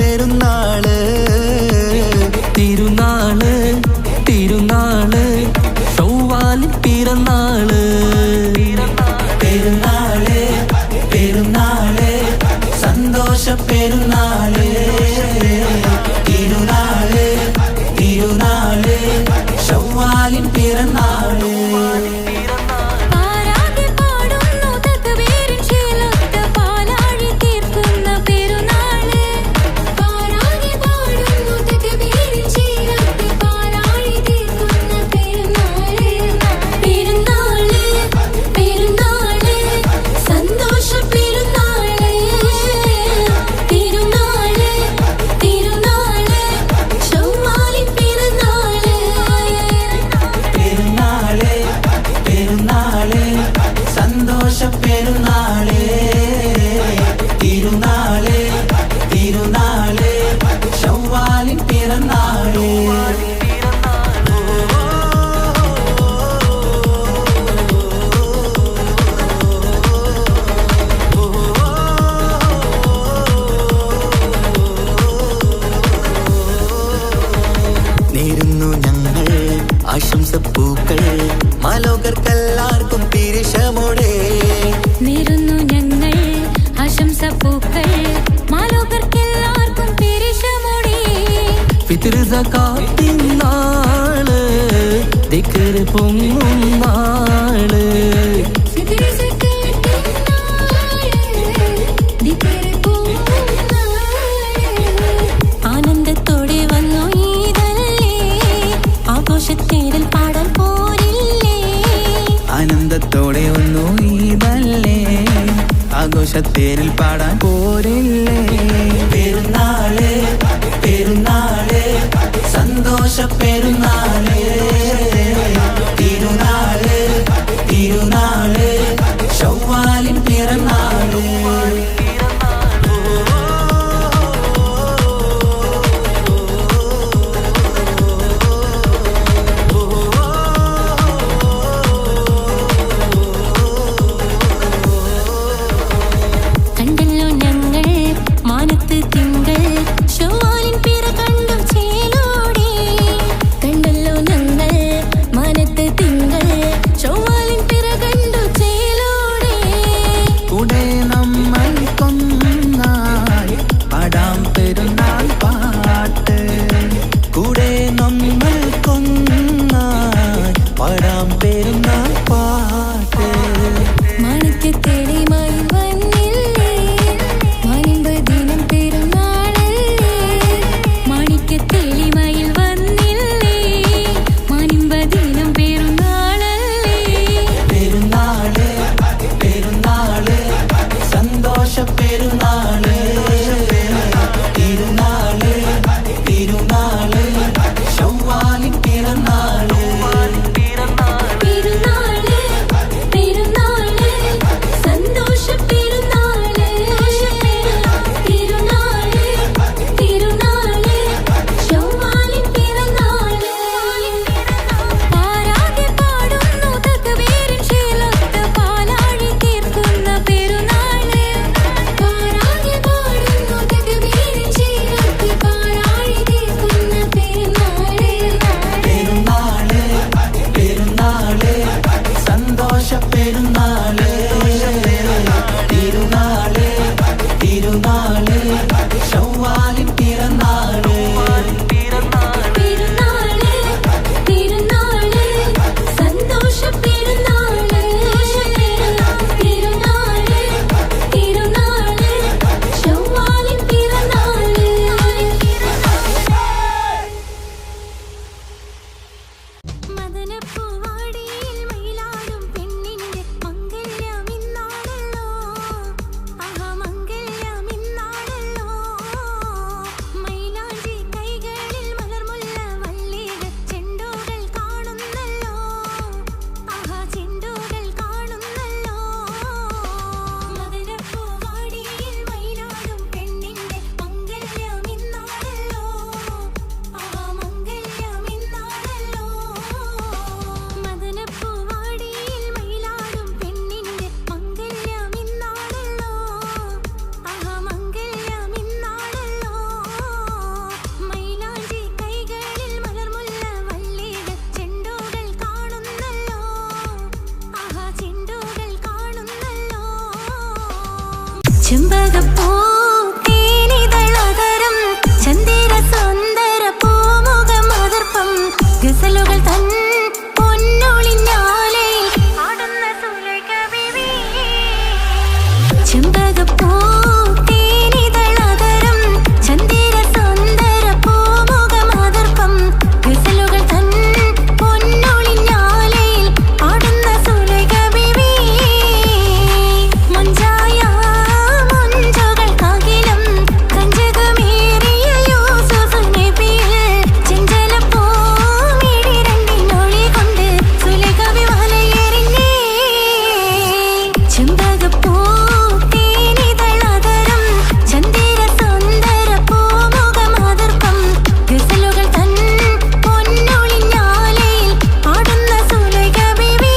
പെരുന്നാള് തിരുനാള് തിരുനാള് ചൊവ്വാലിൻ പിറന്നാള് പെരുന്നാള് പെരുന്നാള് സന്തോഷ പെരുന്നാള് തിരുനാള് തിരുനാള് ചൊവ്വാലിൻ പിറന്നാള് ആശംസപ്പൂക്കൾ മാലോകർക്കെല്ലാവർക്കും പിരിശമോടെ നേരുന്നു ഞങ്ങൾ ആശംസപ്പൂക്കൾ മാലോകർക്കെല്ലാവർക്കും പിരിശമോടെ ഫിത്ർ സകാത്തിൻ നാള് ദിക്ർ പൊങ്ങും നാള് ആനന്ദത്തോടെ വന്നു ഈദല്ലേ ആഘോഷത്തേരിൽ പാടാൻ പോരില്ലേ ആനന്ദത്തോടെ ഒന്നു ഈദല്ലേ ആഘോഷത്തേരിൽ പാടാൻ പോരില്ലേ പെരുന്നാള് പെരുന്നാള് സന്തോഷ പെരുന്നാള് തിരുനാള് തിരുനാള് ചൊവ്വാലിൻ പിറന്നാള് ചെമ്പകപ്പൂ തേനിതളതരം ചന്ദിര സുന്ദര പൂമുഖം അതിർപ്പം ഗസലുകൾ തൻ പൊന്നൊളിഞ്ഞാലേ ആടുന്ന സുലൈഖ ബീവി. ചെമ്പകപ്പൂ തേനിതളതരം ചന്ദിര സുന്ദര പൂമുഖം അതിർപ്പം ഗസലുകൾ തൻ പൊന്നൊളിഞ്ഞാലേ ആടുന്ന സുലൈഖ ബീവി. മുഞ്ചായ മുഞ്ചുകൾക്കകിലും കഞ്ചകമേറിയ യൂസുഫ് നബിയിൽ ചെഞ്ചലപ്പൂമിഴി രണ്ടിനൊളി കൊണ്ട് സുലൈഖ ബീവി വലയെറിഞ്ഞേ. ചെമ്പകപ്പൂ തേനിതളതരം ചന്ദിര സുന്ദര പൂമുഖം അതിർപ്പം ഗസലുകൾ തൻ പൊന്നൊളിഞ്ഞാലേ ആടുന്ന സുലൈഖ ബീവി.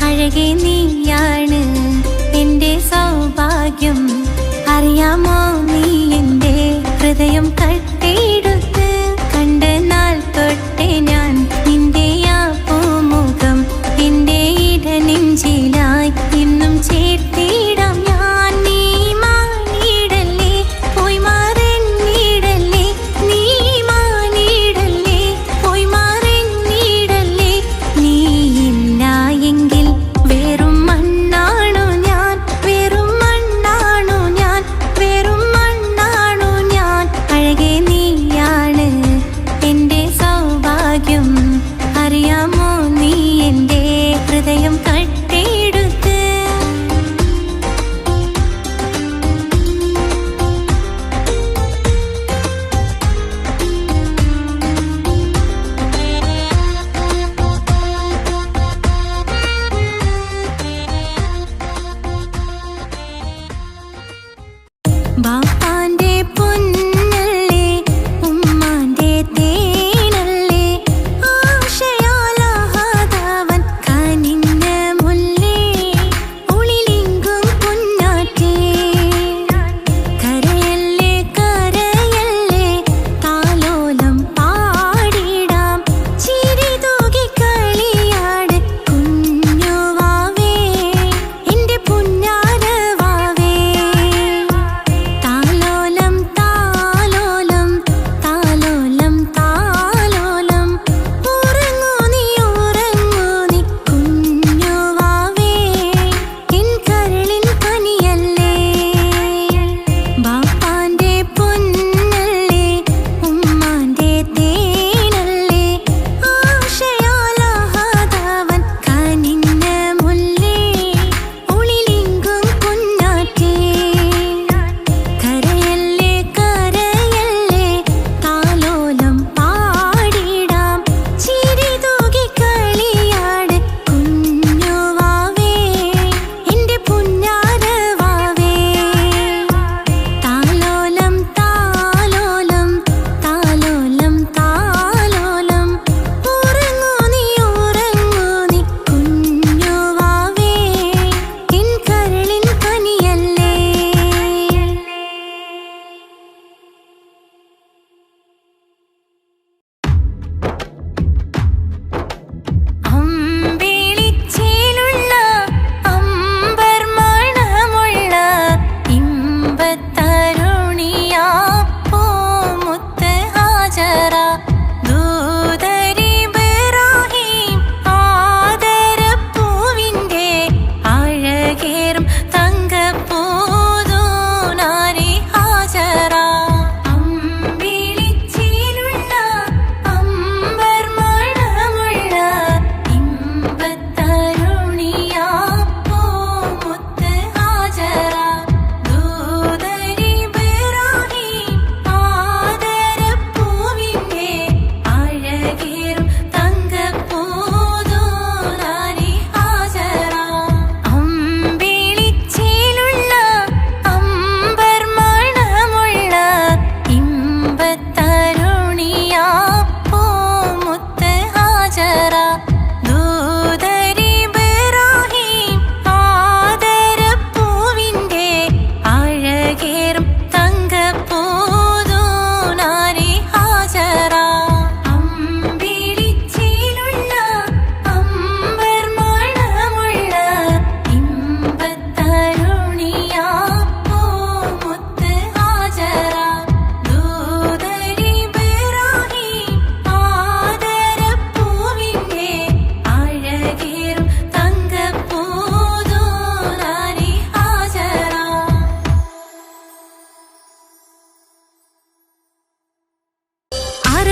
അഴകേ നീയാണ് എൻ്റെ സൗഭാഗ്യം, അറിയാമോ നീ എൻ്റെ ഹൃദയം കട്ടെടുത്ത് കണ്ട നാൾ തൊട്ടേ ഞാൻ നിന്റെ ആ പൂമുഖം എൻ്റെ ഇടനെഞ്ചിലായി ഇന്നും ചേർത്തിടാം ഞാൻ. നീ മാനിടല്ലേ പോയി മാറിടല്ലേ, നീ മാനിടല്ലേ പോയി മാറിടല്ലേ, നീ ഇല്ല എങ്കിൽ വെറും മണ്ണാണു ഞാൻ, വെറും മണ്ണാണു ഞാൻ, വെറും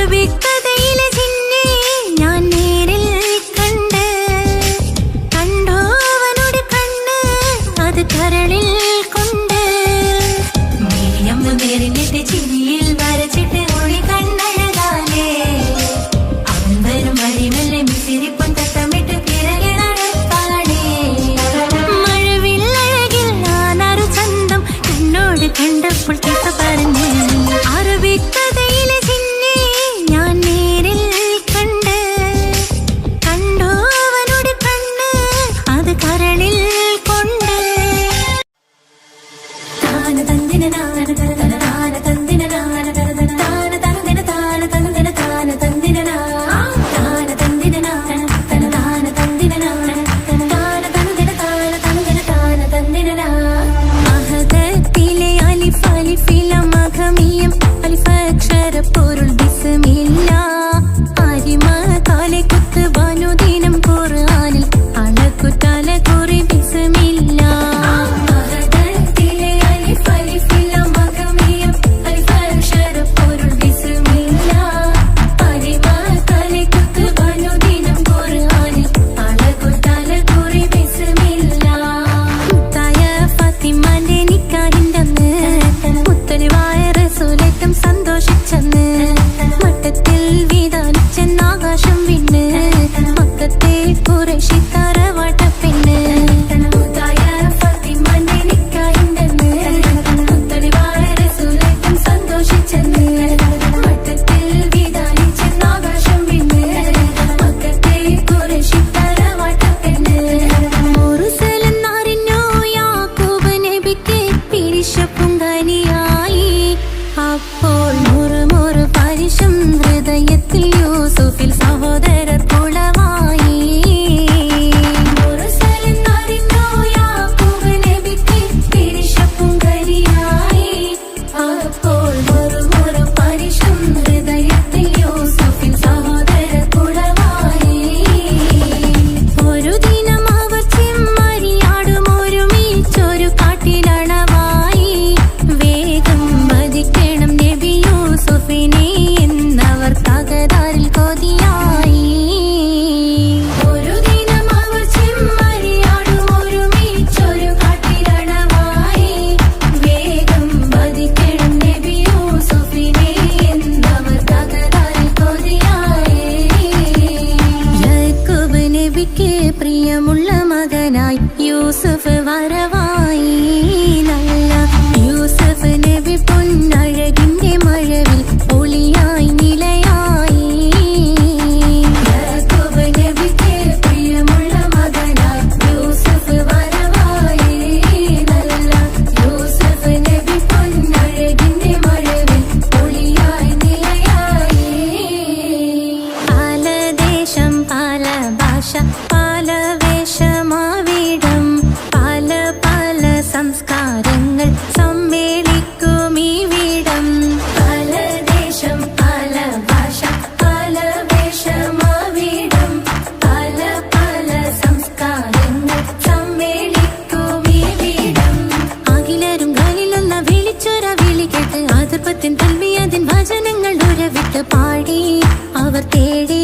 അറബിക്കഥയിലെ ജിന്നെ ഞാൻ നേരിൽ കണ്ട്, കണ്ടോവനുടെ കണ്ണ് അത് കരളിൽ കൊണ്ട്. മേരിയമ്മ നേരിട്ട് ചിരിയിൽ വരച്ചിട്ട് ഒളി കണ്ണഴകാലേ, അവൻ വരും വഴിമല്ലെ മിസിരിപ്പും തട്ടമിട്ട് പിറകെ നടക്കാളേ. മഴവില്ലഴകിൽ ഞാനൊരു ചന്തം എന്നോട് കണ്ടപ്പോൾ കേട്ട പറഞ്ഞു, അറബിക്കഥയിലെ ജിന്നെ ഞാൻ നേരിൽ കണ്ട്, കണ്ടോവനുടെ കണ്ണ് അത് കരളിൽ കൊണ്ട്. താന തന്ദിന നാന തന താന തന്ദിന നാന തന താന തന്ദിന താന തന്ദിന താന തന്ദിന താന തന്ദിന നാന തന താന തന്ദിന നാന തന താന തന്ദിന താന തന്ദിന താന തന്ദിന. മഹദത്തിലെ അലിഫ് അലിഫില മഖമിയം അലിഫ് അക്ഷരപ്പൊരുൾ ബിസ്മില്ല. അരിമ കാലെ കുത്ത് ബാനുദീനം ഖുർആനിൽ അളക്കുതല കുറി ബിസ്മില്ല. മഹദത്തിലെ അലിഫ് അലിഫില മഖമിയം അലിഫ് അക്ഷരപ്പൊരുൾ ബിസ്മില്ല. അരിമ കാലെ കുത്ത് ബാനുദീനം ഖുർആനിൽ അളക്കുതല കുറി ബിസ്മില്ല. മുത്തായ ഫാത്തിമാന്റെ നിക്കാഹിന്റെ അന്ന് മുത്തലിവായ റസൂലേറ്റം സന്തോഷിച്ചെന്ന്, മട്ടത്തിൽ വീതാലിച്ചെന്ന് ആകാശം വിണ്ണ്, മക്കത്തെ ഖുറൈശി തറവാട്ടപ്പെണ്ണ്. മുത്തായ ഫാത്തിമാന്റെ നിക്കാഹിന്റെ അന്ന് മുത്തലിവായ റസൂലേറ്റം സന്തോഷിച്ചെന്ന്, മട്ടത്തിൽ വീതാലിച്ചെന്ന് ആകാശം വിണ്ണ്, മക്കത്തെ ഖുറൈശി തറവാട്ടപ്പെണ്ണ്. മുർസലെന്നറിഞ്ഞു യാക്കൂബ് നബിക്ക് പിരിശപ്പും ഖനിയായി. അപ്പോൾ മുറുമുറു പരിശം ഹൃദയത്തിൽ യൂസുഫിൽ സഹോദരർ കുളവായി. മുർസലെന്നറിഞ്ഞു യാക്കൂബ് നബിക്ക് പിരിശപ്പും ഖനിയായി. അപ്പോൾ മുറുമുറു പരിശം ഹൃദയത്തിൽ യൂസുഫിൽ സഹോദരർ കുളവായി. ഒരു ദിനം അവർ ചെമ്മരിയാടും ഒരുമിച്ചൊരു കാട്ടിലണവായി. വേഗം വധിക്കണം നബി യൂസുഫിനെ എന്നവർ തകരാറിൽ കൊതിയായി. ഒരു ദിനം അവർ ചെമ്മരിയാടും ഒരുമിച്ചൊരു കാട്ടിലണവായി. വേഗം വധിക്കണം നബി യൂസുഫിനെ എന്നവർ തകരാറിൽ കൊതിയായി. യാക്കൂബ് നബിക്ക് പ്രിയമുള്ള മകനായി യൂസുഫ് വരവായി. നല്ല യൂസുഫ് നബി പൊന്നഴകിന്റെ മഴവിൽ ഒളിയായി നിലയായി. യാക്കൂബ് നബിക്ക് പ്രിയമുള്ള മകനായി യൂസുഫ് വരവായി. നല്ല യൂസുഫ് നബി പൊന്നഴകിന്റെ മഴവിൽ ഒളിയായി നിലയായി. പല ദേശം പല ഭാഷ പല വേഷമാവിടം, പല പല സംസ്കാരങ്ങൾ സമ്മേളിക്കും ഈ വീടം. പല ദേശം പല ഭാഷ പല വേഷമാവിടം, പല പല സംസ്കാരങ്ങൾ സമ്മേളിക്കും ഈ വീടം. അഖിലരും ഖലിലുള്ള വിളിച്ചൊര വിളി കേട്ട് ആതിർപ്പത്തിൻ തൽബിയത്തിൻ വചനങ്ങൾ ഉരവിട്ട് പാടി അവർ തേടി.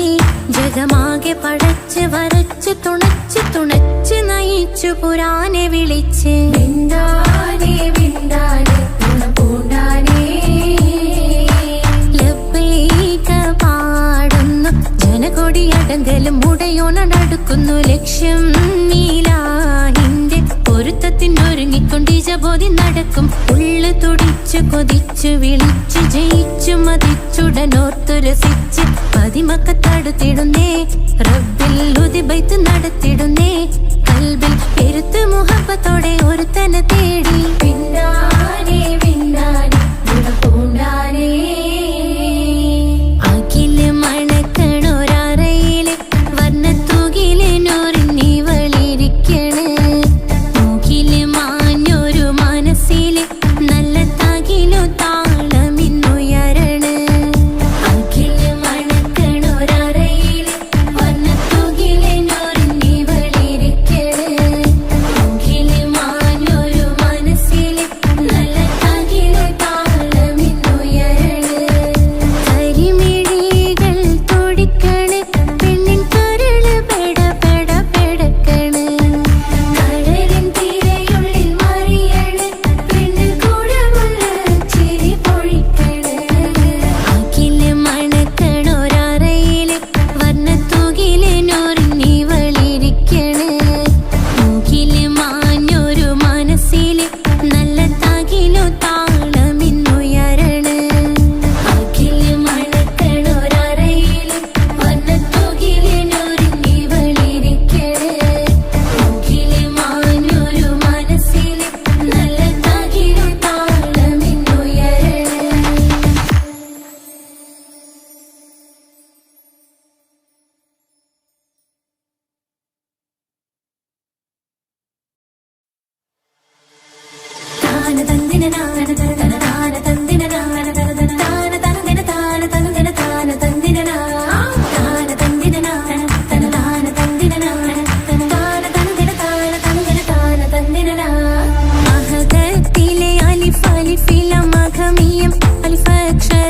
ജഗമാകെ പടച്ച് വരച്ച് തുണച്ച് തുണച്ച് നയിച്ചു പുരാനെ വിളിച്ച്. വിണ്ടാനെ വിണ്ടാനെ പൂണ്ടാനെ ലബ്ബൈക പാടുന്നു ജനകൊടിയടങ്കലും മുടയോണടുക്കുന്നു. ലക്ഷ്യം നീലാഹിന്റെ പൊരുത്തത്തിനൊരുങ്ങിക്കൊണ്ട് ഇജബോധി നടക്കും. ഉള്ളു തുടിച്ചു കൊതിച്ചു വിളിച്ചു ജയിച്ചു മതിച്ചുടനോർത്തു രസിച്ച് പതിമക്കത്തടുത്തിടുന്നേ. റബ്ബിൽ ഉദിബൈത്ത് നടത്തിടുന്നേ. കൽബിൽ പെരുത്ത് മുഹബത്തോടെ ഒരുത്തനെ തേടി. പിന്നാനെ പിന്നാനെ പൂണ്ടാനെ അഖില് മണക്കണൊരറയില് വർണ്ണത്തൂകിലിനൊറിഞ്ഞിവളിരിക്കണ്. മൂക്കില് മാഞ്ഞൊരു മനസ്സില് നല്ല തകിലു താളമിന്നുയരണ. അഖില് മണക്കണൊരറയില് വർണ്ണത്തൂകിലിനൊറിഞ്ഞിവളിരിക്കണ്. മൂക്കില് മാഞ്ഞൊരു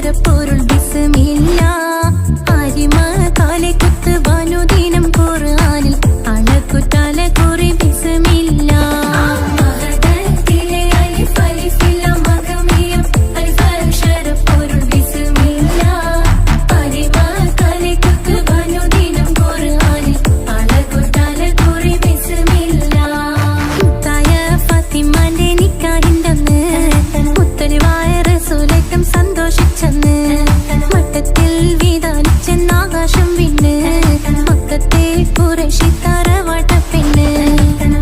അക്ഷരപ്പൊരുൾ ബിസ്മില്ല. അരിമ കാലെ കുത്ത് വനുദിനം ഖുർആനിൽ അളക്കുറ്റാല കുറി ബിസ്മില്ല. മഹദത്തിലെ അലിഫ് അലിഫില്ല മഖമിയം അലിഫ് അക്ഷരപ്പൊരുൾ ബിസ്മില്ല. അരിമ കാലെ കുത്ത് വനുദിനം ഖുർആനിൽ അളക്കുറ്റാല കുറി ബിസ്മില്ല. മുത്തായ ഫാത്തിമാന്റെ നിക്കാഹിന്റന്ന് മുത്തലിവായ റസൂലേറ്റം സന്തോഷിച്ചെന്ന് മട്ടത്തിൽ വിധാനിച്ചെന്നാകാശം വിണ്ണ് മക്കത്തെ ഖുറൈശി തറവാട്ടപ്പെണ്ണ്.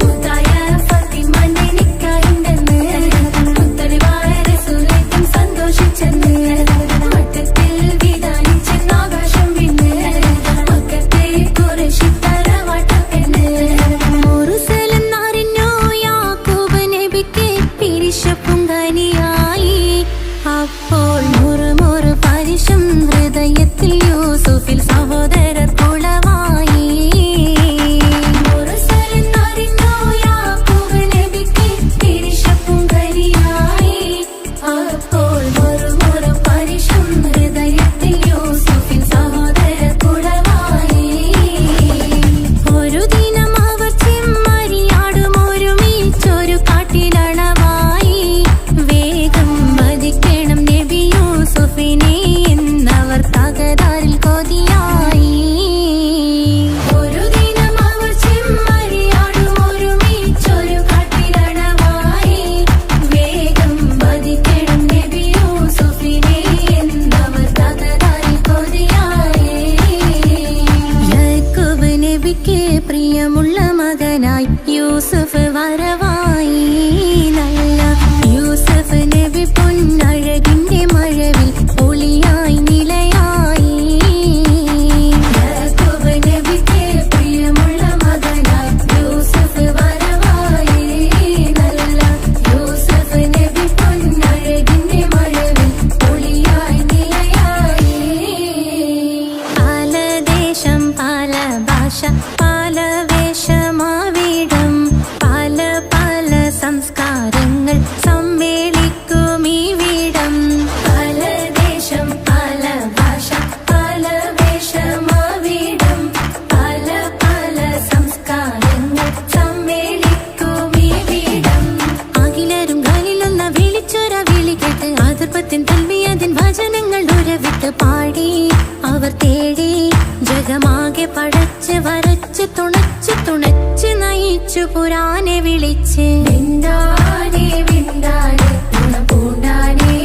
മുത്തായ ഫാത്തിമാന്റെ നിക്കാഹിന്റന്ന് മുത്തലിവായ റസൂലേറ്റം സന്തോഷിച്ചെന്ന് മട്ടത്തിൽ വിധാനിച്ചെന്നാകാശം വിണ്ണ് മക്കത്തെ ഖുറൈശി തറവാട്ടപ്പെണ്ണ്. മുറുസലെന്നറിഞ്ഞു യാക്കൂബ് നബിക്ക് പിരിശപ്പുങ്കനിയായി. അപ്പോൾ മുറുമുറു പരിശം ഹൃദയത്തിൽ യൂസുഫിൽ സഹോദരർ കുളവായി. മുറുസലെന്നറിഞ്ഞു യാക്കൂബ് നബിക്ക് പിരിശപ്പുങ്കനിയായി. അപ്പോൾ മുറുമുറു പരിശം ഹൃദയത്തിൽ യൂസുഫിൽ സഹോദരർ കുളവായി. ഒരു ദിനം അവർ ചെമ്മരിയാടും ഒരുമിച്ചൊരു കാട്ടിലണവായി. വേഗം വധിക്കണം നബി യൂസുഫിനെ എന്നവർ തകരാറിൽ കൊതിയായി. ഒരു ദിനം അവർ ചെമ്മരിയാടും ഒരുമിച്ചൊരു കാട്ടിലണവായി. വേഗം വധിക്കണം നബി യൂസുഫിനെ എന്നവർ തകരാറിൽ കൊതിയായി. യാക്കൂബ് നബിക്ക് പ്രിയമുള്ള മകനായി യൂസുഫ് വരവായി. നല്ല യൂസുഫ് നബി പൊന്നഴകിന്റെ മഴവിൽ ഒളിയായി നിലയായി. യാക്കൂബ് നബിക്ക് പ്രിയമുള്ള മകനായി യൂസുഫ് വരവായി. നല്ല യൂസുഫ് നബി പൊന്നഴകിന്റെ മഴവിൽ ഒളിയായി നിലയായി. പല ദേശം പല ഭാഷ പല വേഷമാവിടം പല പല സംസ്കാരങ്ങൾ സമ്മേളിക്കും ഈ വീടം. പല ദേശം പല ഭാഷ പല വേഷമാവിടം പല പല സംസ്കാരങ്ങൾ സമ്മേളിക്കും ഈ വീടം. അഖിലരും കാലിലൊന്ന വിളിച്ചൊര വിളി കേട്ട് അതിർപ്പത്തിൻ തൽവിയതിൻ വചനങ്ങൾ ഉരവിട്ട് പാടി അവർ തേടി ജഗമാകെ പടച്ച് വരച്ച് തുണച്ച് തുണച്ച് നയിച്ചു പുരാനെ വിളിച്ച്. വിന്ദാനെ വിന്ദാനെ ഗുണപൂണ്ടാനേ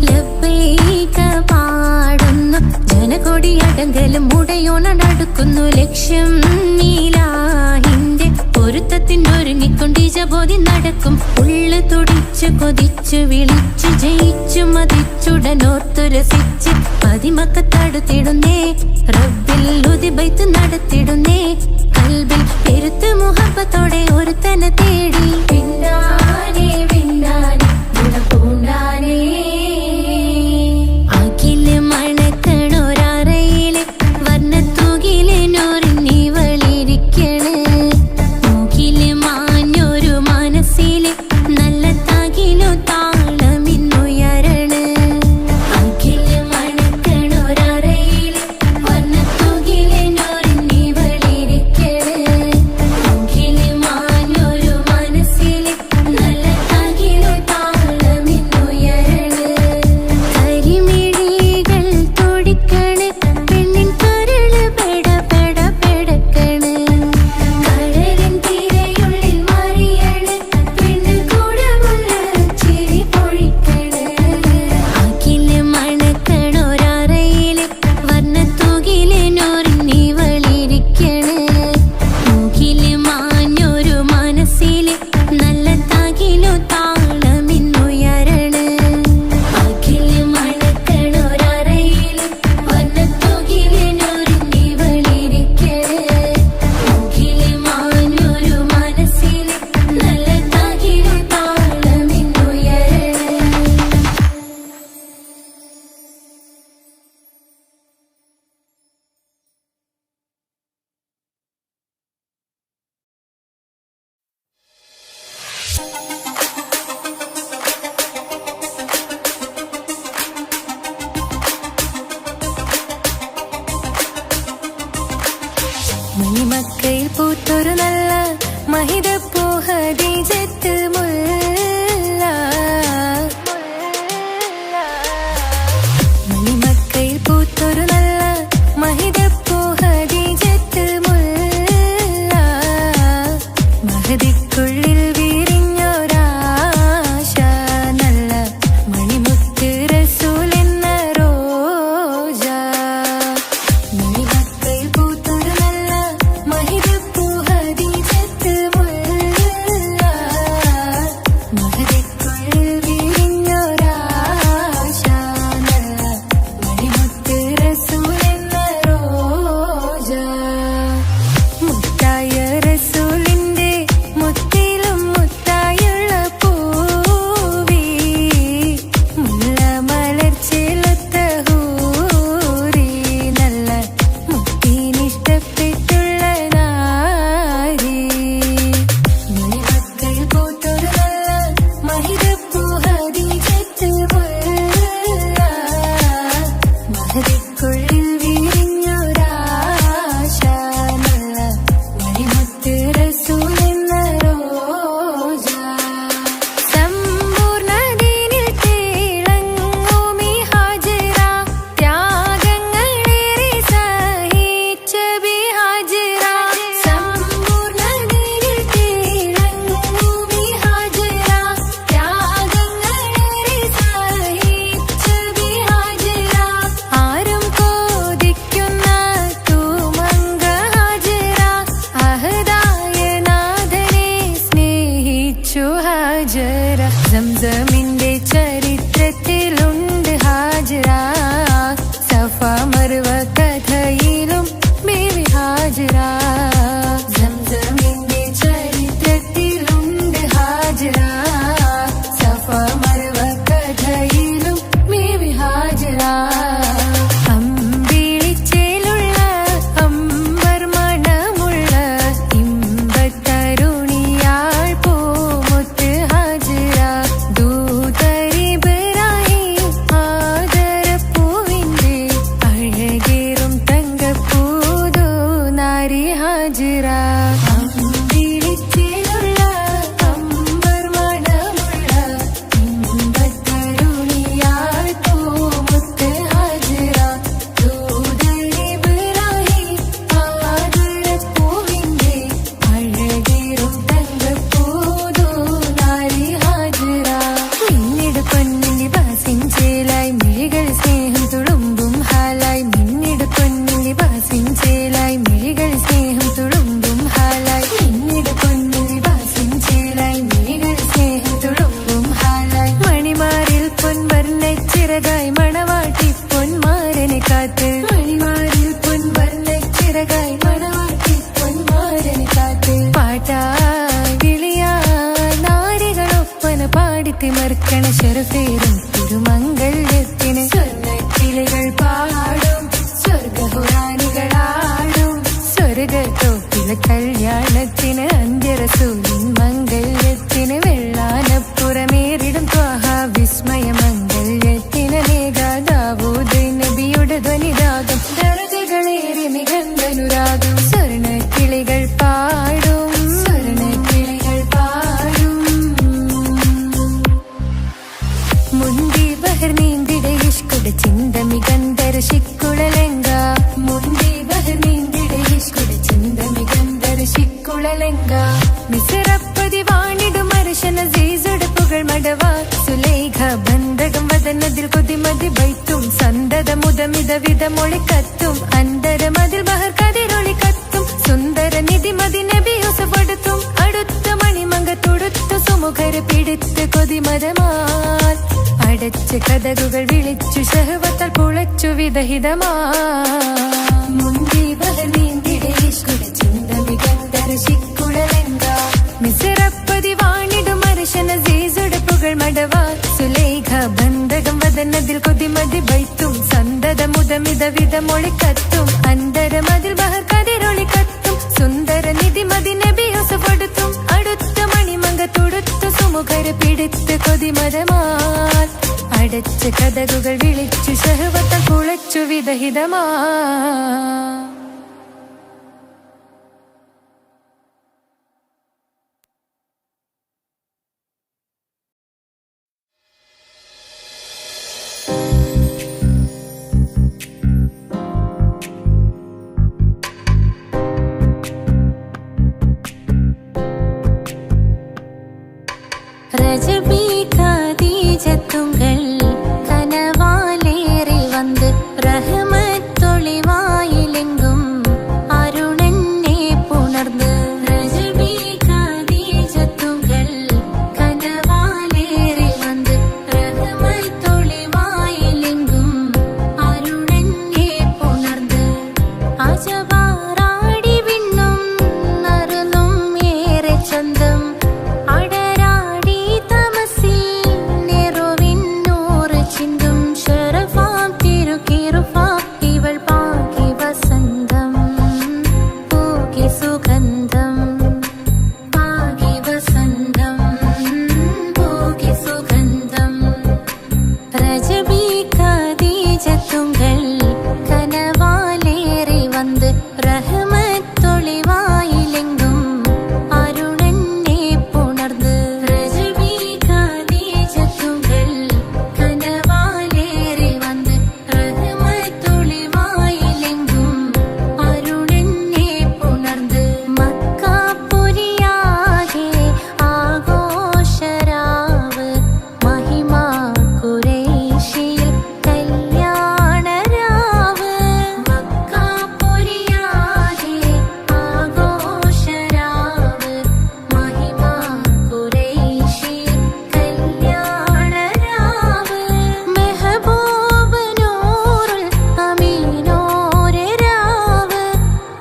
ലബ്ബൈക പാടുന്നു ജനകൊടിയടങ്കലും മുടയോണടുക്കുന്നു ലക്ഷ്യം നീലാഹിന്റെ പൊരുത്തത്തിനൊരുങ്ങിക്കൊണ്ടിജബോധി നടക്കും. ഉള്ളു തുടിച്ചു കൊതിച്ചു വിളിച്ചു ജയിച്ചു മതിച്ചുടനോർത്തു രസിച്ച് പതിമക്കത്തടുത്തിടുന്നേ റബ്ബിൽ ഉദിബൈത്ത് നടത്തിടുന്നേ. കൽബിൽ പെരുത്ത് മുഹബത്തോടെ ഒരുത്തനെ തേടി. വിന്ദാനെ വിന്ദാനെ ഗുണപൂണ്ടാനേ അഖില് മണക്കണൊരറയില് വർണ്ണത്തൂകില് നൂറിനിവളിരിക്കണ്. മൂക്കില് മാഞ്ഞൊരു മനസ്സില് നല്ല തകിലു താളമിന്നുയരണ്. അഖില് മണക്കണൊരറയില് വർണ്ണത്തൂകില് നൂറിനിവളിരിക്കണ്. മൂക്കില് മാഞ്ഞൊരു മനസ്സില് മണിമക്കയിൽ പൂത്തൊരു നല്ല മഹിതപ്പൂ ഹദീജത്ത് മുല്ല. മണിമക്കയിൽ പൂത്തൊരു നല്ല മഹിതപ്പൂ ഹദീജത്ത് മുല്ല. മഹദിക്കുള്ളിൽ വിരിഞ്ഞൊരാശ നല്ല മണിമുത്ത് റസൂൽ എന്ന റോജ. മണിമക്കയിൽ പൂത്തൊരു നല്ല മഹിതപ്പൂ ഹദീജത്ത് മുല്ല. മഹദിക്കുള്ളിൽ വിരിഞ്ഞൊരാശ നല്ല മണിമുത്ത് റസൂൽ എന്ന റോജ. മുത്തായ റസൂലിന്റെ മുത്തിലും മുത്തായുള്ള പൂവി മുല്ല മലർച്ചേലത്ത ഹൂറി നല്ല മുത്തിനിഷ്ടപ്പെട്ടുള്ള നാരി. മണിമക്കയിൽ പൂത്തൊരു നല്ല മഹിതപ്പൂ ഹദീജത്ത് മുല്ല. മഹദിക്കുള്ളിൽ വിരിഞ്ഞൊരാശ നല്ല മണിമുത്ത് റസൂൽ എന്ന റോജ. സമ്പൂർണ്ണദീനിൽ തിളങ്ങുമീ ഹാജിറ. ത്യാഗങ്ങളേറെ സഹിച്ച ബി ഹാജിറ. സമ്പൂർണ്ണദീനിൽ തിളങ്ങുമീ ഹാജിറ. ത്യാഗങ്ങളേറെ സഹിച്ച ബി ഹാജിറ. ആരും കോതിക്കുന്ന തൂമങ്ക ഹാജിറ. അഹദായ നാഥനെ സ്നേഹിച്ചു ഹാജിറ. സംസമിന്റെ ചരിത്രത്തിലുണ്ട് ഹാജിറ. സഫ മർവ കഥയിലും ബീവി ഹാജിറ. സംസമിന്റെ ചരിത്രത്തിലുണ്ട് ഹാജിറ. സഫ മർവ കഥയിലും ബീവി ഹാജിറ. അമ്പിളിച്ചേലുള്ള അമ്പർ മണമുള്ള ഇമ്പത്തരുണിയാൾ പൂമുത്ത് ഹാജിറ. ദൂതരിബ്രാഹിം ആദരപ്പൂവിന്റെ അഴകേറും തങ്കപ്പൂതു നാരി ഹാജിറ. അമ്പിളിച്ചേലുള്ള അമ്പർ മണമുള്ള ഇമ്പത്തരുണിയാൾ പൂമുത്ത് ഹാജിറ. ദൂതരിബ്രാഹിം ആദരപ്പൂവിന്റെ അഴകേറും തങ്കപ്പൂതു നാരി ഹാജിറ. മിന്നിട് പൊന്നിനി ബാസിൻ ചേലായി മിഴികൾ സ്നേഹം തുളുമ്പും ഹാലായി. മിന്നിട് പൊന്നിനി ബാസിൻ ചേലായി മിഴികൾ സ്നേഹം തുളുമ്പും ഹാലായി. മിന്നിട് പൊന്നിനി ബാസിൻ ചേലായി മിഴികൾ സ്നേഹം തുളുമ്പും ഹാലായി. മണിമാറിൽ പൊൻവർണ്ണച്ചിറകായി മണവാട്ടി പൊന്മാരനെ കാത്ത്. മണിമാറിൽ പൊൻവർണ്ണച്ചിറകായി മണവാട്ടി പൊന്മാരനെ കാത്ത്. പാട്ടായി വിളിയായി നാരികളൊപ്പന പാടിത്തിമർക്കണ ശരഫേരും തിരുമംഗല്യത്തിന്. സ്വർണ്ണക്കിളികൾ പാടും സ്വർഗഹുറാനികളാടും സ്വർഗത്തോപ്പില കല്യാണത്തിന്. അന്ത്യറസൂലിൻ മംഗല്യത്തിന്. വെള്ളാനപ്പുറമേറിടും ത്വാഹ വിസ്മയ മംഗല്യത്തിന്. മേഘാദാവൂദ് നബിയുടെ ധ്വനിരാഗം ദരജകളേറെ മികന്തനുരാഗം. സ്വർണ്ണക്കിളികൾ പാടും സ്വർണ്ണക്കിളികൾ പാടും. മുന്തി ബഹർ നീന്തിടെ ഇഷ്കുടെ ചിന്ത മികന്തര ശിക്കുളലെങ്ക. മുന്തി ബഹർ നീന്തിടെ ഇഷ്കുടെ ചിന്ത മികന്തര ശിക്കുളലെങ്ക. മിസറപ്പതി വാണിടും അർശന സീസുടെ പുകൾ മടവ. സുലൈഖ ബന്ധകം വദനതിൽ കൊതിമതി ബൈത്തും. സന്തത മുതമിത വിധമൊളി കത്തും. അന്തരമതിൽ ബഹർ കതിരൊളി കത്തും. സുന്ദര നിധിമതി നബി യൂസഫെടുത്തും. അടുത്ത മണിമങ്ക തുടുത്തു സുമുഖരെ പിടിത്ത് കൊതിമരമാൽ. അടച്ച കഥകുകൾ വിളിച്ചു ശഹവത്താൽ പുളച്ചു വിദഹിതമാ. മുന്തി ബഹർ നീന്തിടെ ഇഷ്കുടെ ചിന്ത മികന്തര ശിക്കുളലെങ്ക. മിസറപ്പതി വാണിടും അർശന സീസുടെ പുകൾ മടവ. സുലൈഖ ബന്ധകം വദനതിൽ കൊതിമതി ബൈത്തും. സന്തത മുതമിത വിധമൊളി കത്തും. അന്തരമതിൽ ബഹർ കതിരൊളി കത്തും. സുന്ദര നിധിമതി നബി യൂസഫെടുത്തും. അടുത്ത മണിമങ്ക തുടുത്തു സുമുഖരെ പിടിത്ത് കൊതിമരമാൽ. അടച്ച കഥകുകൾ വിളിച്ചു ശഹവത്താൽ കുളച്ചു വിദഹിതമാ. ரஜபி கதீஜத்துங்கள் கனவாலேறி வந்து ரஹமத்தொளிவாயிலெங்கும் அருணன்னே புணர்ந்து ரஜபி கதீஜத்துங்கள் கனவாலேறி வந்து ரஹமத்தொளிவாயிலெங்கும் அருணன்னே புணர்ந்து மக்கா புரியாகே ആഘോഷരാവ് മഹിമാ ഖുറൈശിയിൽ കല്യാണരാവ് മക്കാ പുരിയാകെ ആഘോഷരാവ് മഹിമാ ഖുറൈശിയിൽ കല്യാണരാവ് മെഹബൂബ് നൂറുൽ അമീനോരെ രാവ്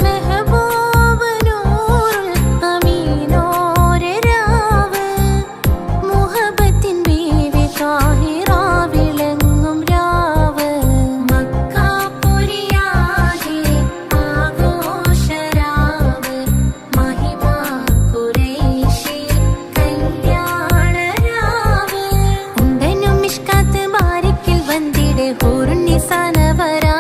മെഹബൂബ് നൂറുൽ അമീനോരെ രാവ് മുഹബത്തിൻ ബീവി താഹിറ വിളങ്ങും രാവ് മക്കാ പുരിയാകെ ആഘോഷരാവ് മഹിമാ ഖുറൈശിയിൽ കല്യാണരാവ് ഉണ്ടനും മിഷ്കാത്ത് ബാരിക്കിൽ വന്നിടെ ഹൂറുന്നിസാനവരാ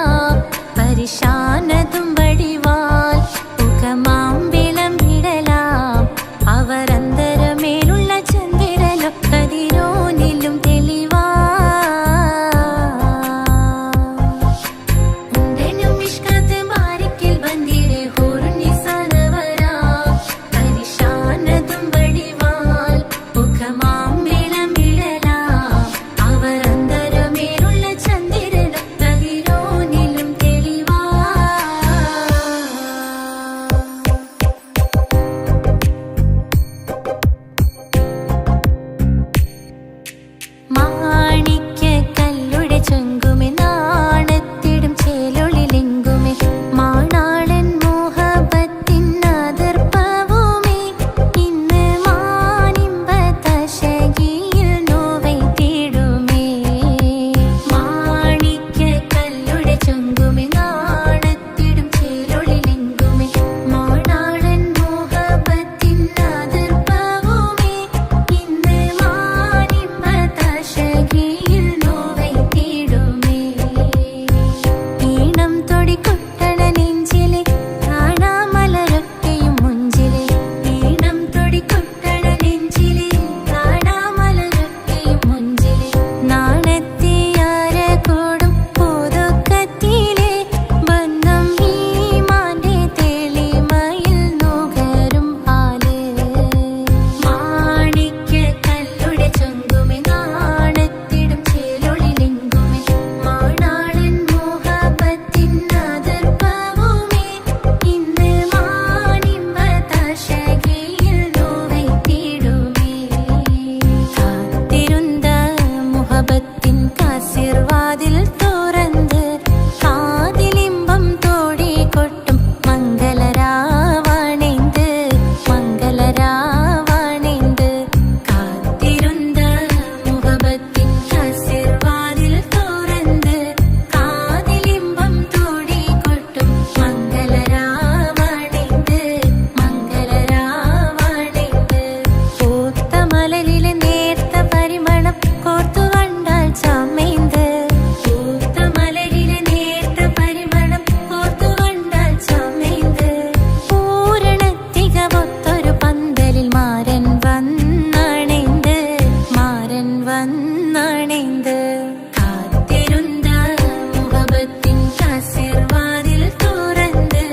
പരിശാനതും വടിവാൽ മുഖമാം വിളമ്പിടലാം അവരന്തരമേലുള്ള ചന്ദ്രനോ കതിരോനിലും തെളിവാ ഉണ്ടനും മിഷ്കാത്ത് ബാരിക്കിൽ വന്നിടെ ഹൂറുന്നിസാനവരാ പരിശാനതും വടിവാൽ മുഖമാം വിളമ്പിടലാം അവരന്തരമേലുള്ള ചന്ദ്രനോ കതിരോനിലും തെളിവാ മാണിക്യക്കല്ലുടെ ചൊങ്കുമെ നാണത്തിടും ചേലൊളിലെങ്കുമെ മാണാളൻ മോഹബത്തിൻ അതിർപ്പവുമേ ഇന്ന് മാനിമ്പതശകിയിൽ നോവൈത്തിടുമേ മാണിക്യക്കല്ലുടെ ചൊങ്കുമെ നാണത്തിടും ചേലൊളിലെങ്കുമെ മാണാളൻ മോഹബത്തിൻ അതിർപ്പവുമേ ഇന്ന് മാനിമ്പതശകിയിൽ നോവൈത്തിടുമേ ഈണം തൊടികൊട്ടണ നെഞ്ചിലെ കാണാമലരൊക്കെയും മുഞ്ചിലെ ഈണം തൊടികൊട്ടണ നെഞ്ചിലെ കാണാമലരൊക്കെയും മുഞ്ചിലെ നാണത്തിയാര കൂടും പുതുക്കത്തിലെ ബന്ധം ഈമാന്റെ തെളിമയിൽ നുകരും ആല് മാണിക്യക്കല്ലുടെ ചൊങ്കുമെ നാണത്തിടും ചേലൊളിലെങ്കുമെ മാണാളൻ മോഹബത്തിൻ അതിർപ്പവുമേ ഇന്ന് മാനിമ്പതശകിയിൽ നോവൈത്തിടുമേ കാത്തിരുന്ന മുഹബത്തിൻ കാസിർവാതിൽ തുറന്ന് കാതിലിമ്പം തോടികൊട്ടും മംഗളരാവണൈந்து മംഗളരാവണൈந்து കാത്തിരുന്ന മുഹബത്തിൻ കാസിർവാതിൽ തുറന്ന് കാതിലിമ്പം തോടികൊട്ടും മംഗളരാവണൈந்து മംഗളരാവണൈந்து പൂത്ത മലരിലെ നേർത്ത പരിമളം കോർത്തു കണ്ടാൽ ചമൈந்து പൂത്ത മലരിലെ നേർത്ത പരിമളം കോർത്തു കണ്ടാൽ ചമൈந்து പൂരണത്തികവൊത്തൊരു പന്തലിൽ മാരൻ വന്നണൈந்து മാരൻ വന്നണൈந்து കാത്തിരുന്ന മുഹബത്തിൻ കാസിർവാതിൽ തുറന്ന്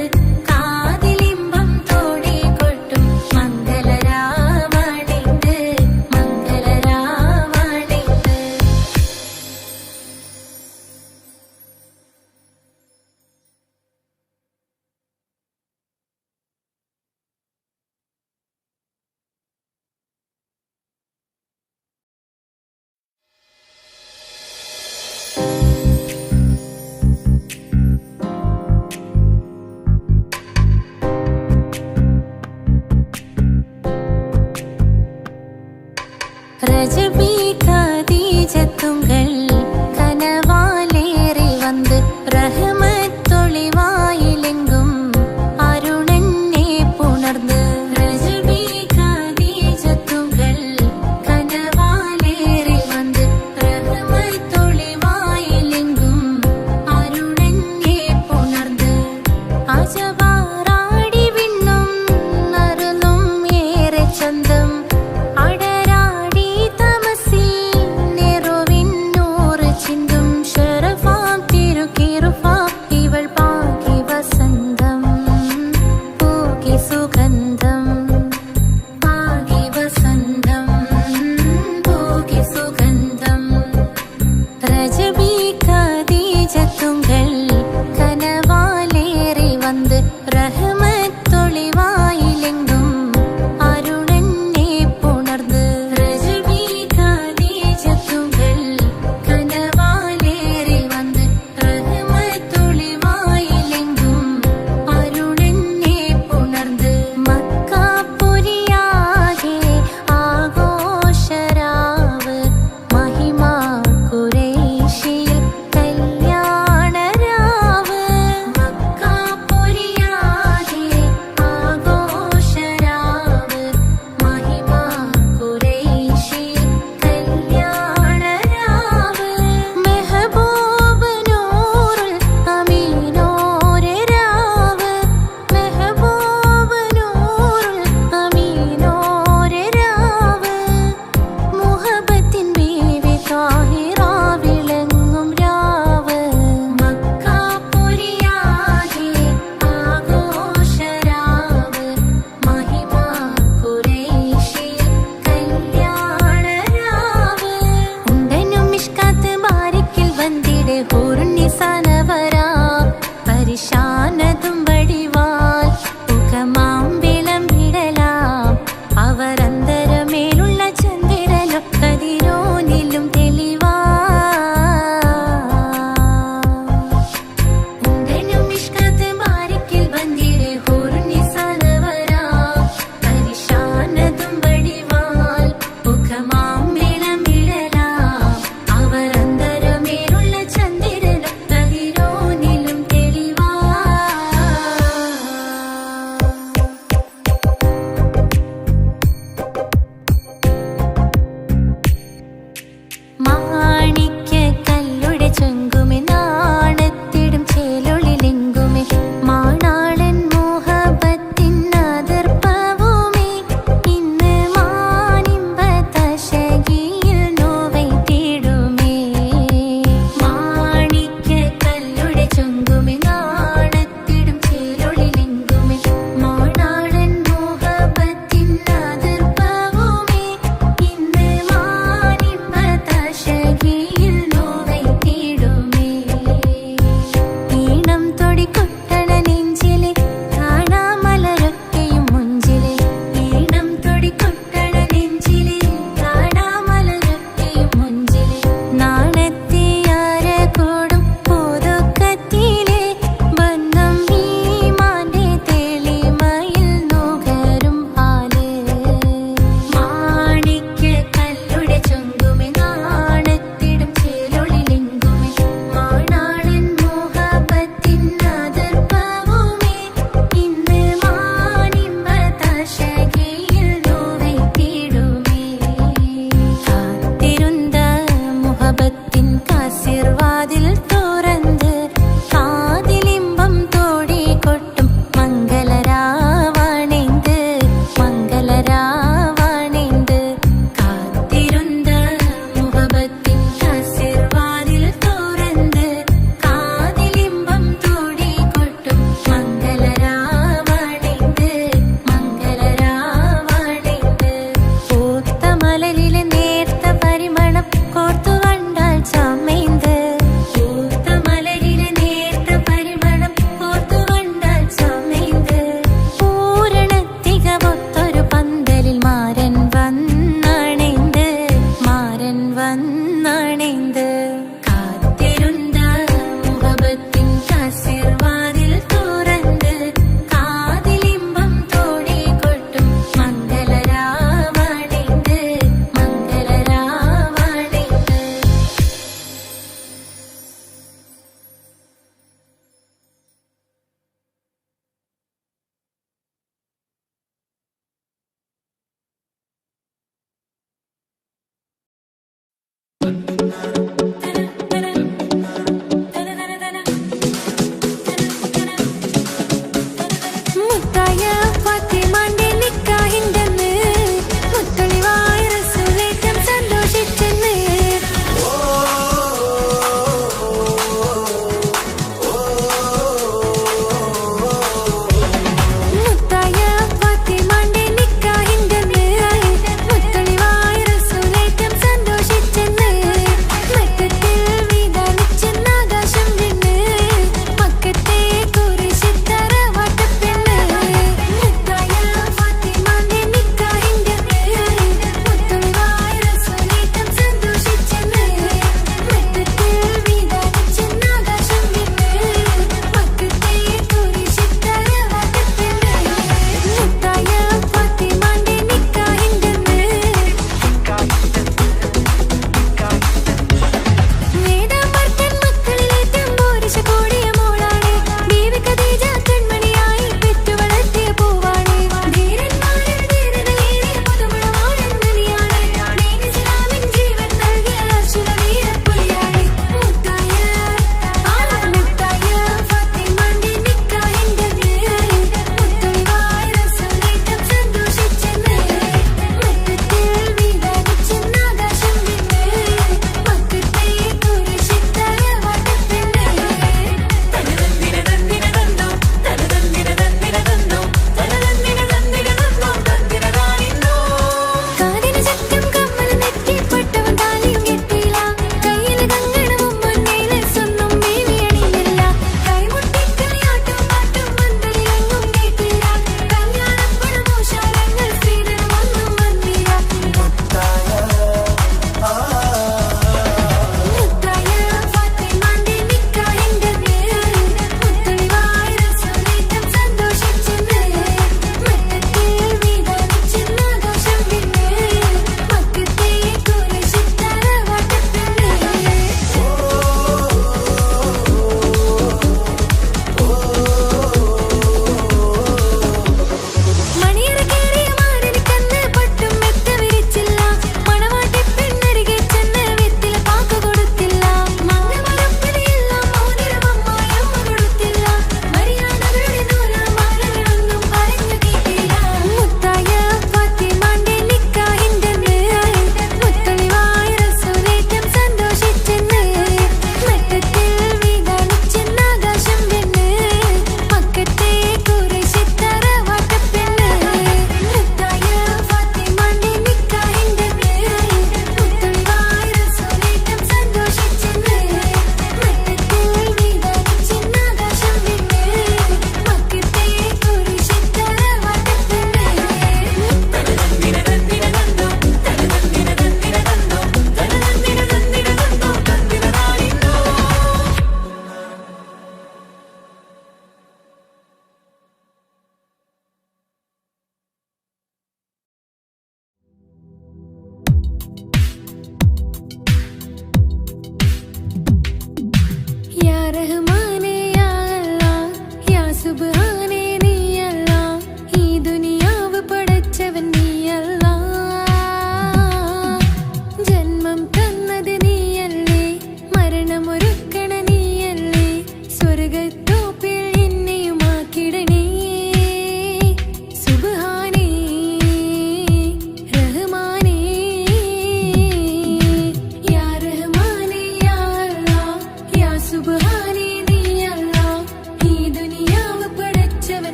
കാതിലിമ്പം തോടികൊട്ടും മംഗളരാവണൈந்து മംഗളരാവണൈந்து ரஜபி கதீஜத்துங்கள் கனவாலேறி வந்து ரஹமத்தொளிவாயிலெங்கும் அருணன்னே புணர்ந்து ரஜபி கதீஜத்துங்கள் கனவாலேறி வந்து ரஹமத்தொளிவாயிலெங்கும்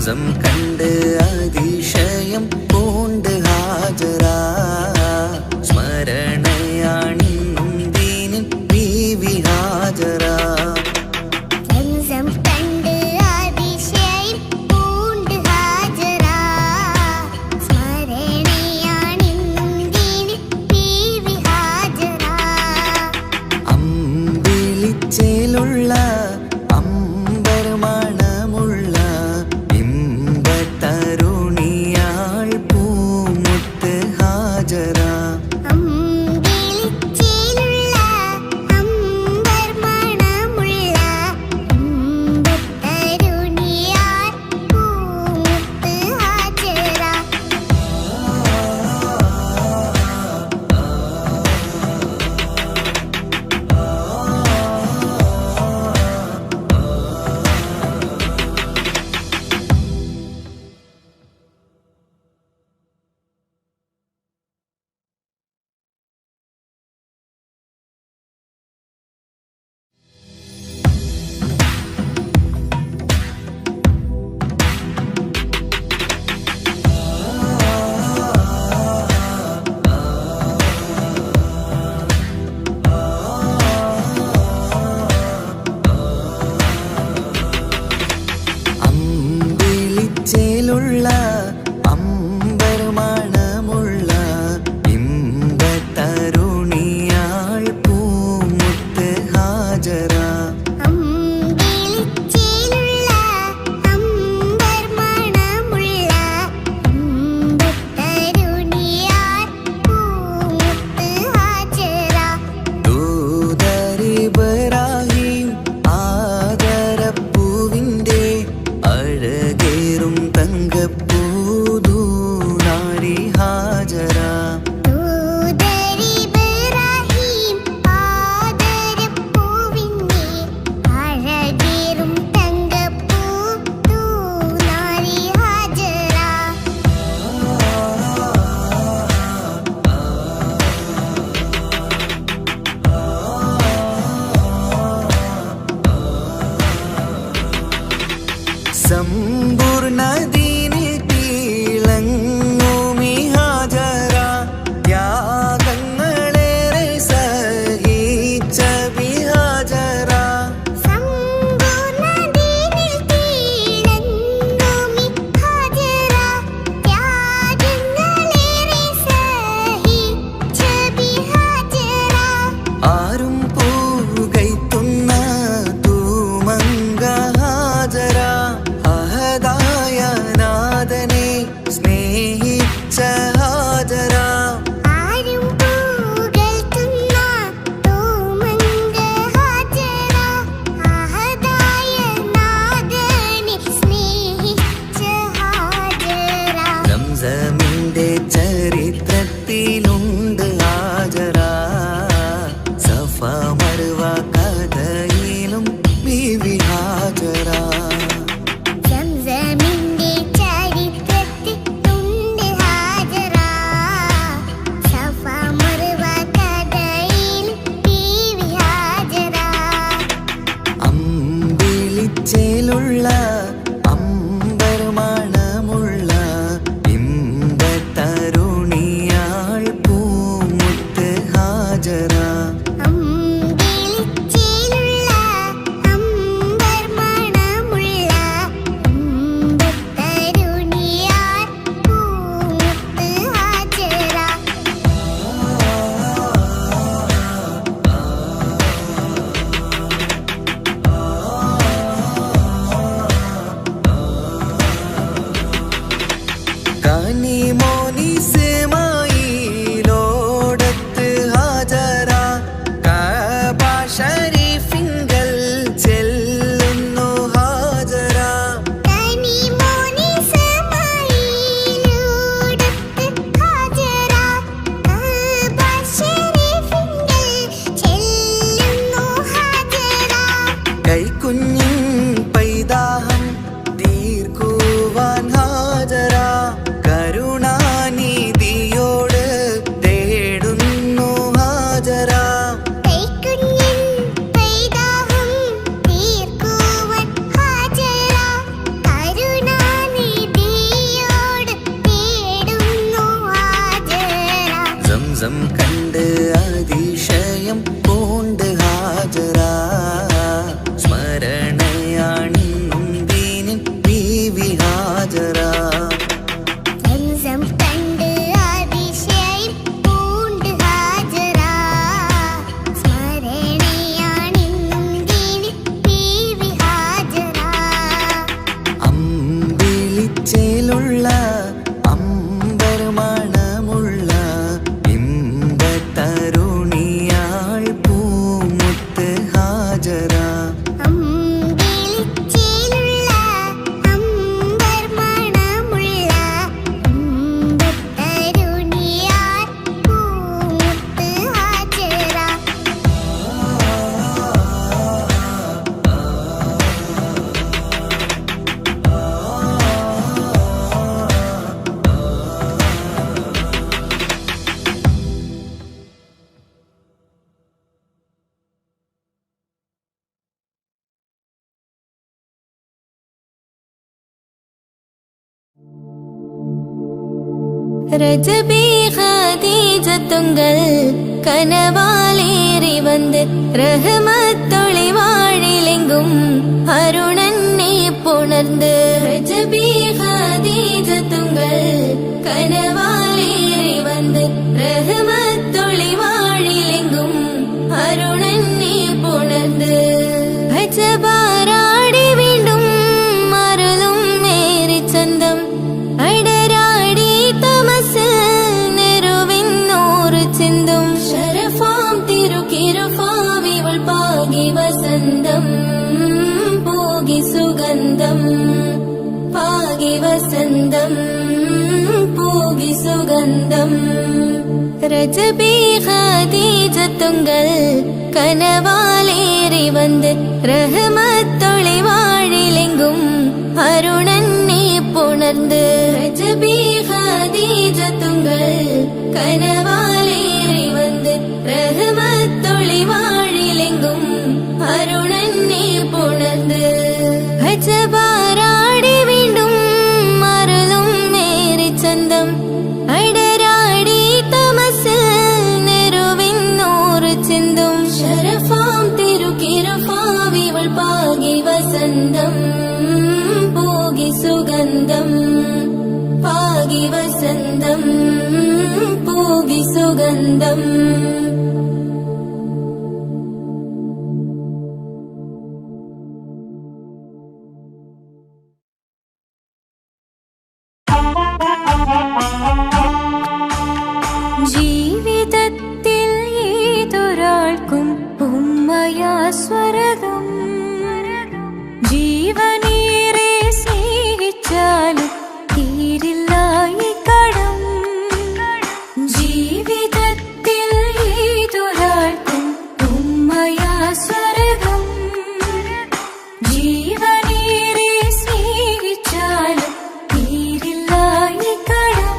സംസം കണ്ട് അതിശയം പൂണ്ട് ഹാജറ സ്മരണയാണിന്നും ദീനിൻ ബീവി ഹാജറ ചേലുള്ള അമ്പർമണമുള്ള ഇമ്പത്തരുണിയാൾ പൂമുത്ത് ഹാജറ ചേലുള്ള അമ്പർമണമുള്ള ഇമ്പത്തരുണിയാൾ പൂമുത്ത് ഹാജറ ദൂതരിബ്രാഹിം ആദരപ്പൂവിൻ്റെ അഴകേറും തങ്കപ്പൂതൂനാരി ഹാജറ സമ്പൂർണ്ണ ദീനിൽ തിളങ്ങുമി ഹാജറ ത്യാഗങ്ങളേറെ സഹിച്ച ബിഹാജറ ആരും പൂകൈത്തുന്ന തൂമങ്ക ഹാജറ അഹദായ നാഥനെ സ്നേഹിച്ച ഹാജറ സംസമിന്റെ ചരിത്രത്തിലുണ്ട് ഹാജറ സഫ മർവ കഥയിലും ബീവി ഹാജറ ചേലുള്ള അമ്പർമണമുള്ള ഇമ്പത്തരുണിയാൾ പൂമുത്ത് ഹാജറ. ரஜபி ஹதீஜத்துங்கள் கனவாலேறி வந்து ரஹமத்தொளி வாழிலெங்கும் அருணன்னே புணர்ந்து. ரஜபி ஹதீஜத்துங்கள் கனவாலேறி வந்து ரஹமத்தொளி வாழிலெங்கும் அருணன்னே புணர்ந்து. அஜபாராடி വീണ്ടും മരുളും മേരി ചന്തം അടരാടി തമസിൽ നെരുവിന്നൂറ് ചിന്തും. ശരഫാം തിരുക്കിരുഫാവിവൾ പാകി വസന്തം പോകി സുഗന്ധം പാകി വസന്തം പോകി സുഗന്ധം. രജബി ഖദീജത്തുങ്ങൾ കനവാലേറി വന്ന് റഹ്മത്തൊളി വാഴിലെങ്കും അരുണന്നെ പുണർന്ന്. രജബി ഖദീജത്തുങ്ങൾ കനവാലേറി വന്ന് റഹ്മത്തൊളി വാഴിലെങ്കും അരുണന്നെ പുണർന്ന്. അജബാരാടി വീണ്ടും മരുളും മേരി ചന്തം അടരാടി തമസിൽ നെരുവിന്നൂറ് ചിന്തും. ശരഫാം തിരുക്കിരുഫാവിവൾ പാകി വസന്തം പോകി സുഗന്ധം പാകി വസന്തം പോകി സുഗന്ധം. ജീവിതത്തിൽ ഏതൊരാൾക്കും ഉമ്മയാ സ്വർഗം. ജീവനേറെ സ്നേഹിച്ചാലും തീരില്ല ഈ കടം. ജീവിതത്തിൽ ഏതൊരാൾക്കും ഉമ്മയാ സ്വർഗം. ജീവനേറെ സ്നേഹിച്ചാലും തീരില്ല ഈ കടം.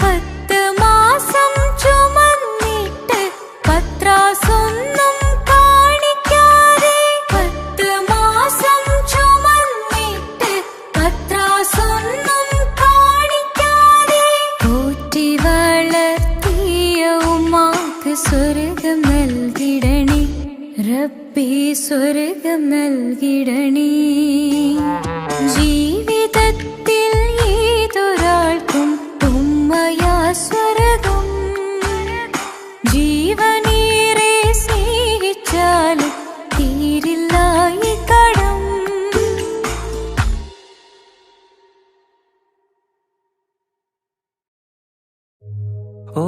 10 മാസം ചുമന്നിട്ട് പത്രാസൊന്നും കാണിക്കാതെ. 10 മാസം ചുമന്നിട്ട് പത്രാസൊന്നും കാണിക്കാതെ പോറ്റി വളർത്തിയ ഉമ്മാക്ക് സ്വർഗം നൽകിടണേ റബ്ബേ സ്വർഗം നൽകിടണേ. ജീവിതത്തിൽ ഏതൊരാൾക്കും ഉമ്മയാ സ്വർഗം. ജീവനേറെ സ്നേഹിച്ചാലും തീരില്ല ഈ കടം. ഓ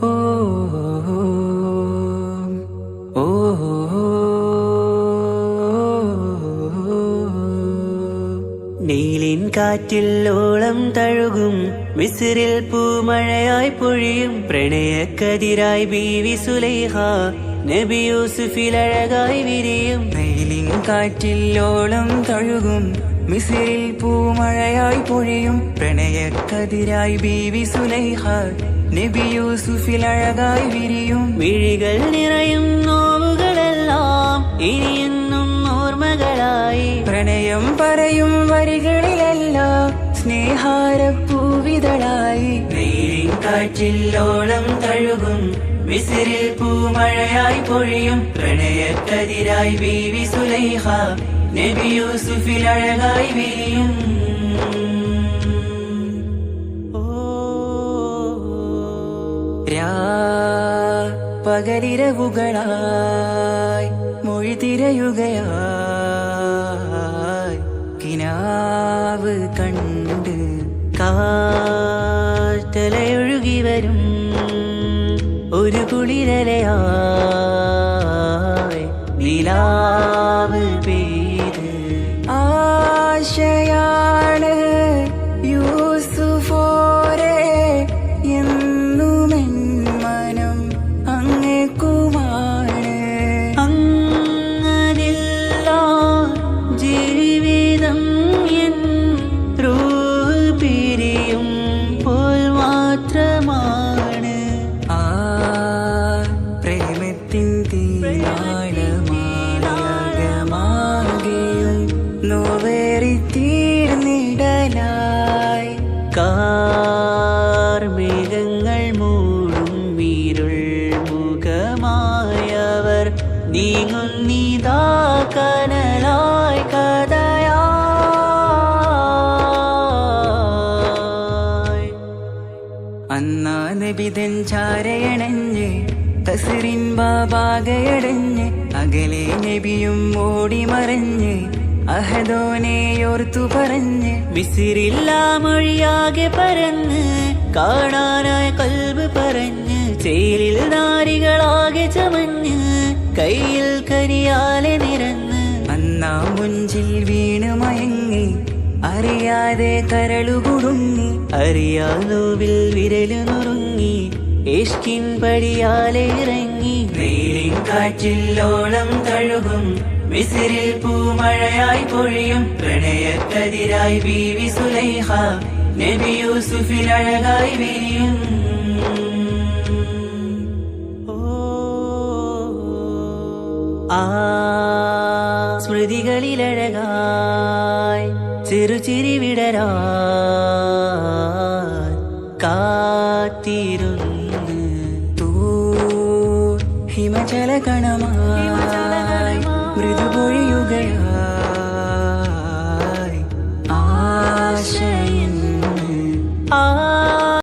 ഓ ഓ നീലിൻ കാറ്റിൽ ഓളം തഴുകും മിസ്രിൽ പൂമഴയായി പൊഴിയും പ്രണയക്കതിരായി ബീവി സുലൈഹ നബി യൂസുഫിൽ അഴകായി വിരിയും. നീലിൻ കാറ്റിൽ ഓളം തഴുകും മിസ്രിൽ പൂമഴയായി പൊഴിയും പ്രണയക്കതിരായി ബീവി സുലൈഹ നബി യൂസുഫിൽ അഴകായി വിരിയും. മിഴികൾ നിറയും നോവുകളെല്ലാം ഇനിയെന്നും ഓർമ്മകളായി. പ്രണയം പറയും വരികളിലെല്ലാം സ്നേഹാരപ്പൂവിതളായി. നീലിൻ കാറ്റിൽ ഓളം തഴുകും മിസ്രിൽ പൂമഴയായി പൊഴിയും പ്രണയക്കതിരായി ബീവി സുലൈഹ നബി യൂസുഫിൽ അഴകായി വിരിയും. പകലിരവുകളായി മൊഴി തിരയുകയായി കിനാ നിലാവ് കണ്ട് കാറ്റലയൊഴുകി വരും ഒരു കുളിരലയായി നിലാവ് പെയ്ത് ആശയാണ് യൂസുഫോരെ എന്നുമെൻ മനം അങ്ങേക്കുമാണ് അങ്ങനില്ല ജീവിതം എൻ റൂഹ് പിരിയും പോൽ മാത്രമാണ് ആ പ്രേമത്തിൻ തീരാളമാകമാകെയും നോവേറിത്തീർന്നിടലായി കാർമേഘങ്ങൾ മൂടും ഇരുൾ മുഖമായവർ നീങ്ങുന്നിതാ കനലായി കഥയായി അന്നാ നബിതൻ ചാരയണഞ്ഞ് തസ്റിൻ ബാബാകയടഞ്ഞ് അകലെ നബിയും ഓടി മറഞ്ഞ് അഹദോനെയോർത്തു പറഞ്ഞ് മിസിറില്ല മൊഴിയാകെ പരന്ന് കാണാനായ കൽബ് പറഞ്ഞ് ചേലിൽ നാരികളാകെ ചമഞ്ഞ് കയ്യിൽ കരിയാലെ നിരന്ന് അന്നാ മുഞ്ചിൽ വീണ് മയങ്ങി അറിയാതെ കരളുകുടുങ്ങി അറിയാലോവിൽ വിരല് നുറുങ്ങി ഇഷ്കിൻ പടിയാലെ ഇറങ്ങി വെയിലിൻ കാറ്റില്ലോളം തഴുകും മിസിരിൽ പൂമഴയായി പൊഴിയും പ്രണയക്കതിരായി ബീവി സുലൈഹ നബി യൂസുഫിൽ അഴകായി വിരിയും ആ സ്മൃതികളിലഴകായി ചെറുചിരി വിടരാൻ കാത്തിരുന്ന് ഹിമജല കണമായി മൃദുപൊഴിയുകയാ